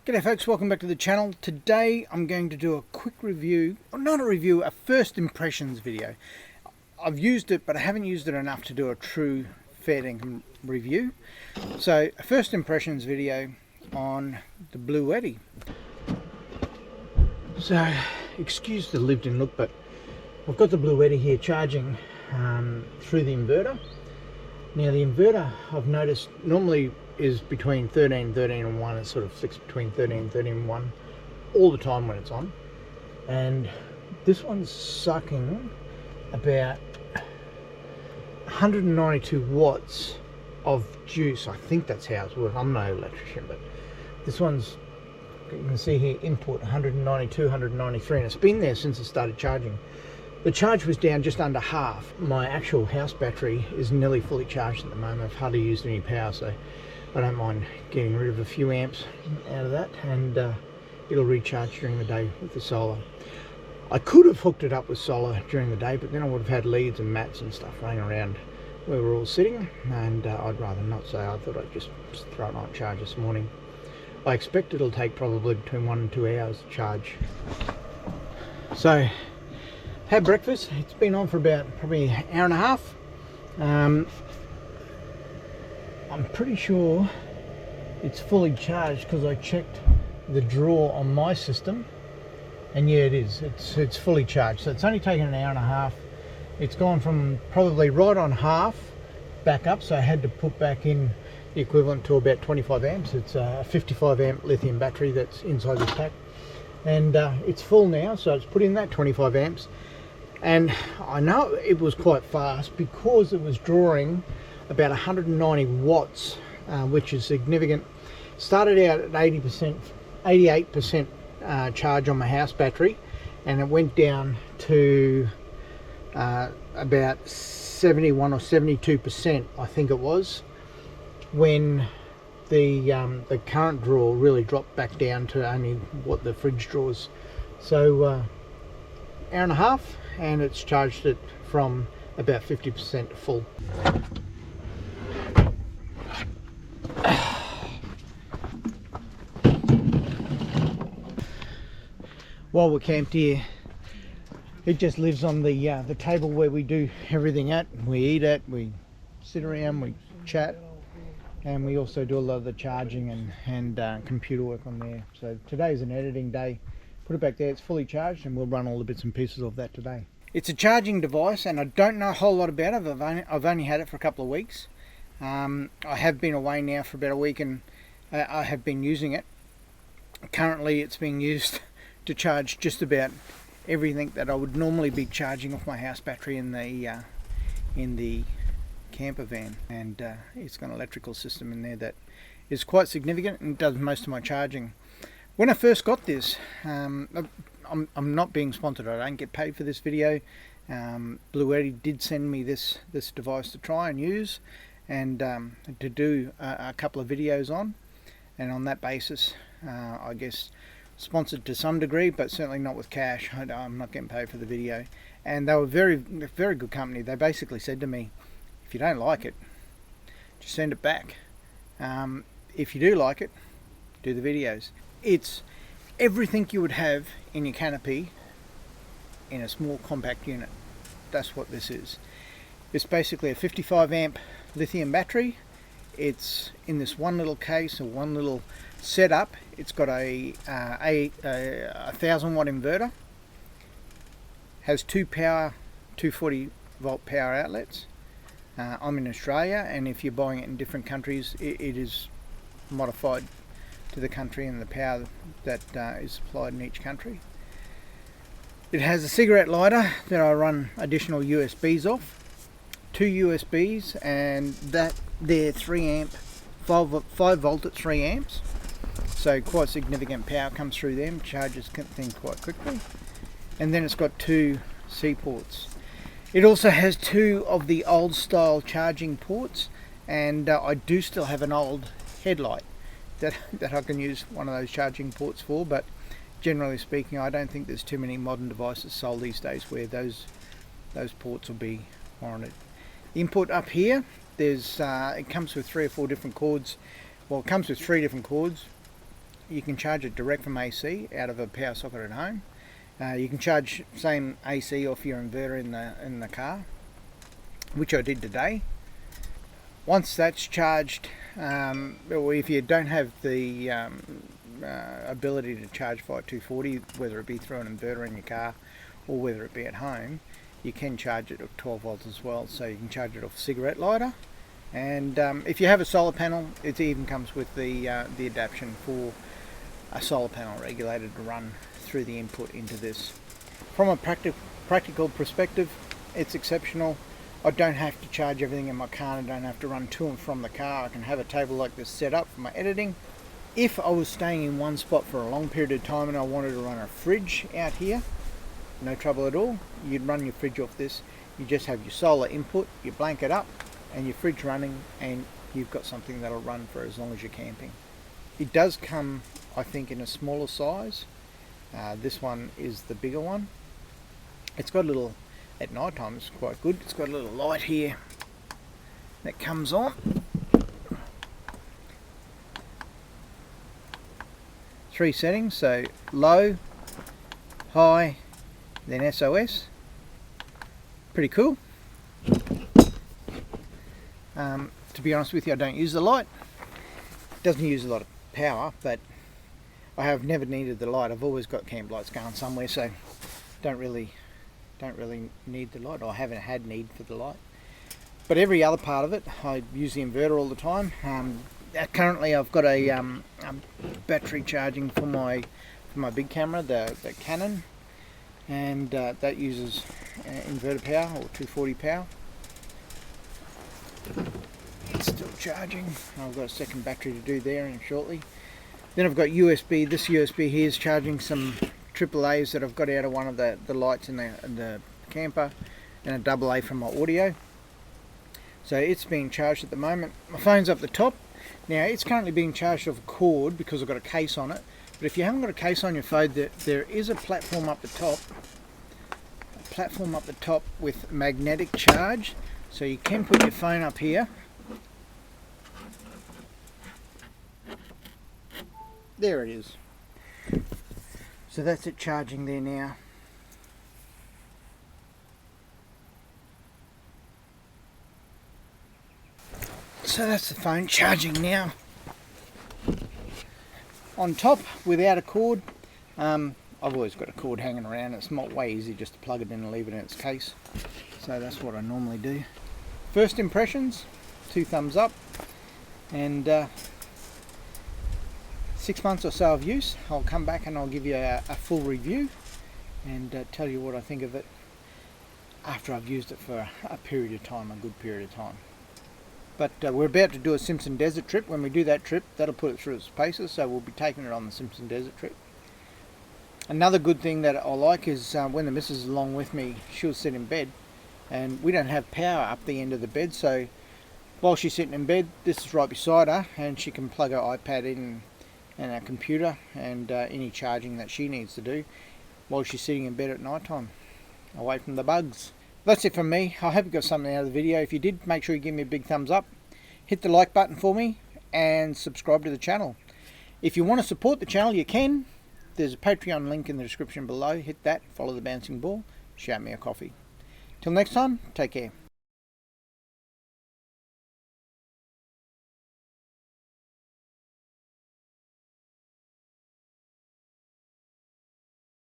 G'day folks, welcome back to the channel. Today I'm going to do a quick review, or not a review, a first impressions video. I've used it, but I haven't used it enough to do a true fair dinkum review. So a first impressions video on the Bluetti. So excuse the lived-in look, but I've got the Bluetti here charging through the inverter. Now the inverter, I've noticed, normally is between 13 and 1. It sort of flicks between 13 and 1 all the time when it's on. And this one's sucking about 192 watts of juice. I think that's how it's working. I'm no electrician, but this one's, you can see here, input 192, 193, and it's been there since it started charging. The charge was down just under half. My actual house battery is nearly fully charged at the moment. I've hardly used any power, so I don't mind getting rid of a few amps out of that, and it'll recharge during the day with the solar. I could have hooked it up with solar during the day, but then I would have had leads and mats and stuff running around where we're all sitting, and I'd rather not, so I thought I'd just throw it on charge this morning. I expect it'll take probably between 1 and 2 hours to charge. So had breakfast. It's been on for about probably an hour and a half. I'm pretty sure it's fully charged because I checked the draw on my system, and yeah, it is. It's fully charged. So it's only taken an hour and a half. It's gone from probably right on half back up, so I had to put back in the equivalent to about 25 amps. It's a 55 amp lithium battery that's inside this pack, and it's full now, so it's put in that 25 amps. And I know it was quite fast because it was drawing about 190 watts, which is significant. Started out at 88% charge on my house battery, and it went down to about 71 or 72%, I think it was, when the current draw really dropped back down to only what the fridge draws. So hour and a half, and it's charged it from about 50% to full. While we're camped here, it just lives on the table where we do everything at. We eat at, we sit around, we chat, and we also do a lot of the charging and computer work on there. So today's an editing day. Put it back there, it's fully charged, and we'll run all the bits and pieces of that today. It's a charging device, and I don't know a whole lot about it. I've only had it for a couple of weeks. I have been away now for about a week, and I have been using it. Currently it's being used to charge just about everything that I would normally be charging off my house battery in the camper van, and it's got an electrical system in there that is quite significant and does most of my charging. When I first got this, I'm not being sponsored, I don't get paid for this video. Bluetti did send me this device to try and use, and to do a couple of videos on, and on that basis, I guess sponsored to some degree, but certainly not with cash. I'm not getting paid for the video. And they were very good company. They basically said to me, if you don't like it, just send it back. If you do like it, do the videos. It's everything you would have in your canopy in a small compact unit. That's what this is. It's basically a 55 amp lithium battery. It's in this one little case, or one little setup. It's got a 1000 watt inverter. Has two 240 volt power outlets. I'm in Australia, and if you're buying it in different countries, it is modified to the country and the power that is supplied in each country. It has a cigarette lighter that I run additional USBs off, 2 USBs, and that they're 3 amp, 5 volt at 3 amps, so quite significant power comes through them, charges things quite quickly. And then it's got 2 C ports. It also has 2 of the old style charging ports, and I do still have an old headlight that I can use one of those charging ports for, but generally speaking, I don't think there's too many modern devices sold these days where those ports will be warranted. Input up here, there's it comes with 3 or 4 different cords. Well, it comes with 3 different cords. you can charge it direct from AC out of a power socket at home. You can charge same AC off your inverter in the car, which I did today. Once that's charged, or if you don't have the ability to charge via 240, whether it be through an inverter in your car or whether it be at home, you can charge it at 12 volts as well. So you can charge it off a cigarette lighter, and if you have a solar panel, it even comes with the adaptation for a solar panel regulator to run through the input into this. From a practical perspective, it's exceptional. I don't have to charge everything in my car. I don't have to run to and from the car. I can have a table like this set up for my editing. If I was staying in one spot for a long period of time and I wanted to run a fridge out here, no trouble at all. You'd run your fridge off this. You just have your solar input, you blank it up, and your fridge running, and you've got something that'll run for as long as you're camping. It does come, I think, in a smaller size. This one is the bigger one. It's got a little, at night time it's quite good, it's got a little light here that comes on. 3 settings, so low, high, then SOS. Pretty cool. To be honest with you, I don't use the light. It doesn't use a lot of power, but I have never needed the light. I've always got camp lights going somewhere, so don't really need the light, or I haven't had need for the light. But every other part of it, I use the inverter all the time. Currently I've got a battery charging for my big camera, the Canon, and that uses inverter power, or 240 power. It's still charging. I've got a second battery to do there in shortly. Then I've got USB. This USB here is charging some AAAs that I've got out of one of the lights in the camper, and a AA from my audio. So it's being charged at the moment. My phone's up the top. Now it's currently being charged off a cord because I've got a case on it. But if you haven't got a case on your phone, there is a platform up the top. A platform up the top with magnetic charge. So you can put your phone up here. There it is. So that's it charging there now. So that's the phone charging now. On top, without a cord, I've always got a cord hanging around. It's not way easy just to plug it in and leave it in its case. So that's what I normally do. First impressions, 2 thumbs up, and 6 months or so of use, I'll come back and I'll give you a full review and tell you what I think of it after I've used it for a period of time, a good period of time. But we're about to do a Simpson Desert trip. When we do that trip, that'll put it through its paces, so we'll be taking it on the Simpson Desert trip. Another good thing that I like is when the missus is along with me, she'll sit in bed, and we don't have power up the end of the bed, so while she's sitting in bed, this is right beside her, and she can plug her iPad in and a computer and any charging that she needs to do while she's sitting in bed at night time, away from the bugs. That's it from me. I hope you got something out of the video. If you did, make sure you give me a big thumbs up, hit the like button for me, and subscribe to the channel. If you want to support the channel, you can. There's a Patreon link in the description below. Hit that, follow the bouncing ball, shout me a coffee. Till next time, take care.